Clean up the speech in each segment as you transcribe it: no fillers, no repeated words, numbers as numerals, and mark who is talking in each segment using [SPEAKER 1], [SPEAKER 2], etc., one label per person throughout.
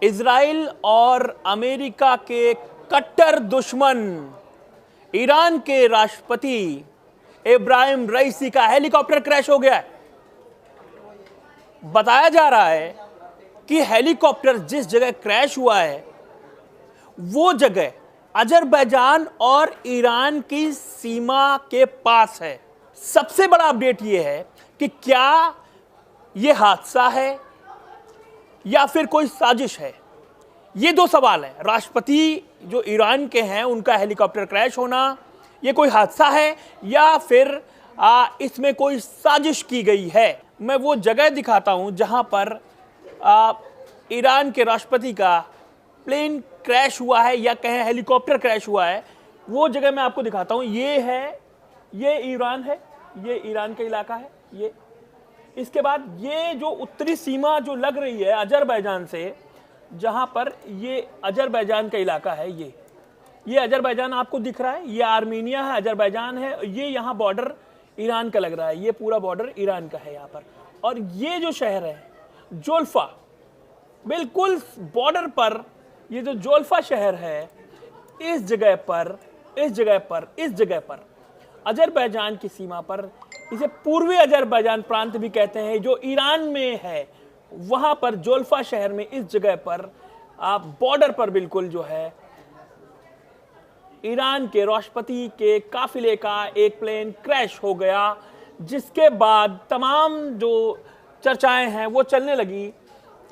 [SPEAKER 1] Israel और America के कट्टर दुश्मन ईरान के राष्ट्रपति इब्राहिम रईसी का हेलीकॉप्टर क्रैश हो गया है। बताया जा रहा है कि हेलीकॉप्टर जिस जगह क्रैश हुआ है वो जगह अजरबैजान और ईरान की सीमा के पास है। सबसे बड़ा अपडेट यह है कि क्या यह हादसा है या फिर कोई साजिश है। ये दो सवाल हैं। राष्ट्रपति जो ईरान के हैं उनका हेलीकॉप्टर क्रैश होना, ये कोई हादसा है या फिर इसमें कोई साजिश की गई है। मैं वो जगह दिखाता हूं जहां पर ईरान के राष्ट्रपति का प्लेन क्रैश हुआ है या कहें हेलीकॉप्टर क्रैश हुआ है। वो जगह मैं आपको दिखाता हूं। ये ईरान है, ये ईरान का इलाका है। ये इसके बाद ये जो उत्तरी सीमा जो लग रही है अजरबैजान से, जहां पर ये अजरबैजान का इलाका है, ये अजरबैजान आपको दिख रहा है, ये आर्मीनिया है, अजरबैजान है, ये यहाँ बॉर्डर ईरान का लग रहा है, ये पूरा बॉर्डर ईरान का है यहाँ पर। और ये जो शहर है जोल्फा, बिल्कुल बॉर्डर पर ये जो जोल्फा शहर है, इस जगह पर अजरबैजान की सीमा पर, इसे पूर्वी अजरबैजान प्रांत भी कहते हैं जो ईरान में है, वहां पर जोल्फा शहर में इस जगह पर बॉर्डर पर बिल्कुल जो है ईरान के राष्ट्रपति के काफिले का एक प्लेन क्रैश हो गया, जिसके बाद तमाम जो चर्चाएं हैं वो चलने लगी।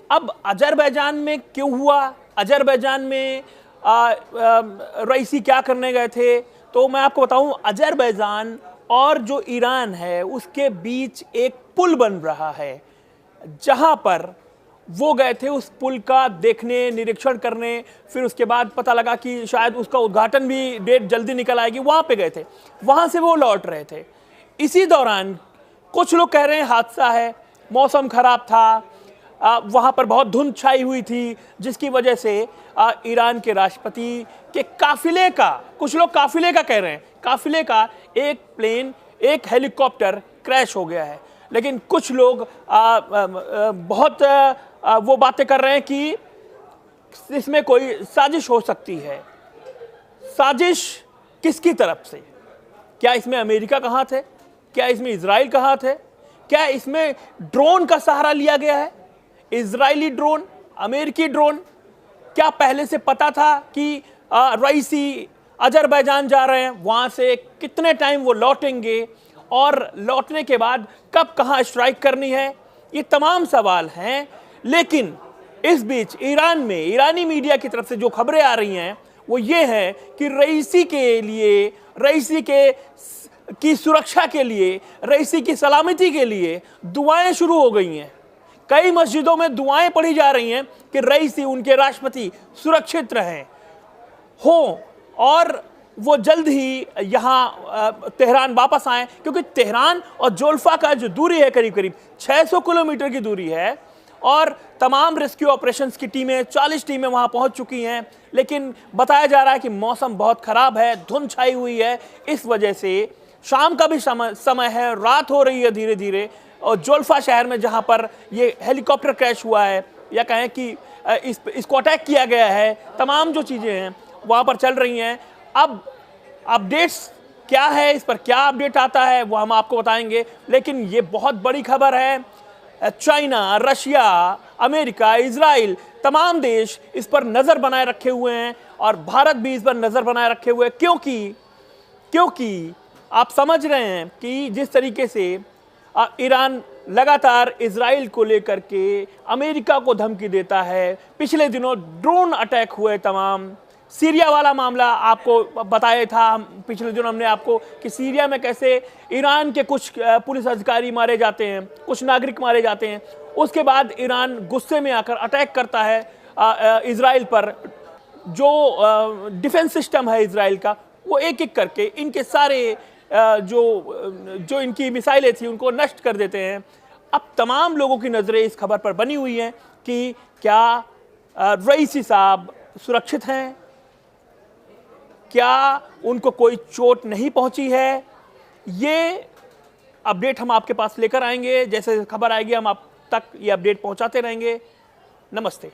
[SPEAKER 1] अब अजरबैजान में क्यों हुआ, अजरबैजान में रईसी क्या करने गए थे, तो मैं आपको बताऊं अजरबैजान और जो ईरान है उसके बीच एक पुल बन रहा है, जहां पर वो गए थे उस पुल का देखने, निरीक्षण करने। फिर उसके बाद पता लगा कि शायद उसका उद्घाटन भी डेट जल्दी निकल आएगी, वहां पे गए थे, वहां से वो लौट रहे थे। इसी दौरान कुछ लोग कह रहे हैं हादसा है, मौसम खराब था, वहां पर बहुत धुंध छाई हुई थी, जिसकी वजह से ईरान के राष्ट्रपति के काफिले का, कुछ लोग काफिले का कह रहे हैं, काफिले का एक प्लेन, एक हेलीकॉप्टर क्रैश हो गया है। लेकिन कुछ लोग बहुत वो बातें कर रहे हैं कि इसमें कोई साजिश हो सकती है। साजिश किसकी तरफ से? क्या इसमें अमेरिका का हाथ है? क्या इसमें इजराइल का हाथ है? क्या इसमें ड्रोन का सहारा लिया गया है? इजरायली ड्रोन, अमेरिकी ड्रोन? क्या पहले से पता था कि रईसी अजरबैजान जा रहे हैं, वहां से कितने टाइम वो लौटेंगे और लौटने के बाद कब कहां स्ट्राइक करनी है? ये तमाम सवाल हैं। लेकिन इस बीच ईरान में ईरानी मीडिया की तरफ से जो खबरें आ रही हैं वो ये है कि रईसी के लिए, रईसी की सुरक्षा के लिए, रईसी की सलामती के लिए दुआएं शुरू हो गई हैं। कई मस्जिदों में दुआएं पढ़ी जा रही हैं कि रईसी, उनके राष्ट्रपति सुरक्षित रहें हो और वो जल्द ही यहाँ तेहरान वापस आए, क्योंकि तेहरान और जोल्फा का जो दूरी है करीब करीब 600 किलोमीटर की दूरी है और तमाम रेस्क्यू ऑपरेशंस की टीमें, 40 टीमें वहाँ पहुँच चुकी हैं। लेकिन बताया जा रहा है कि मौसम बहुत ख़राब है, धुंध छाई हुई है, इस वजह से शाम का भी समय है, रात हो रही है धीरे धीरे। और जोल्फा शहर में जहाँ पर ये हेलीकॉप्टर क्रैश हुआ है या कहें कि इसको अटैक किया गया है, तमाम जो चीज़ें हैं वहाँ पर चल रही हैं। अब अपडेट्स क्या है, इस पर क्या अपडेट आता है वो हम आपको बताएंगे। लेकिन ये बहुत बड़ी खबर है, चाइना, रशिया, अमेरिका, इजराइल, तमाम देश इस पर नज़र बनाए रखे हुए हैं और भारत भी इस पर नज़र बनाए रखे हुए हैं, क्योंकि आप समझ रहे हैं कि जिस तरीके से ईरान लगातार इजराइल को लेकर के अमेरिका को धमकी देता है। पिछले दिनों ड्रोन अटैक हुए तमाम, सीरिया वाला मामला आपको बताया था पिछले दिनों हमने आपको कि सीरिया में कैसे ईरान के कुछ पुलिस अधिकारी मारे जाते हैं, कुछ नागरिक मारे जाते हैं। उसके बाद ईरान गुस्से में आकर अटैक करता है इजराइल पर। जो डिफेंस सिस्टम है इजराइल का, वो एक एक करके इनके सारे जो इनकी मिसाइलें थी उनको नष्ट कर देते हैं। अब तमाम लोगों की नज़रें इस खबर पर बनी हुई हैं कि क्या रईसी साहब सुरक्षित हैं, क्या उनको कोई चोट नहीं पहुंची है। ये अपडेट हम आपके पास लेकर आएंगे, जैसे खबर आएगी हम आप तक ये अपडेट पहुंचाते रहेंगे। नमस्ते।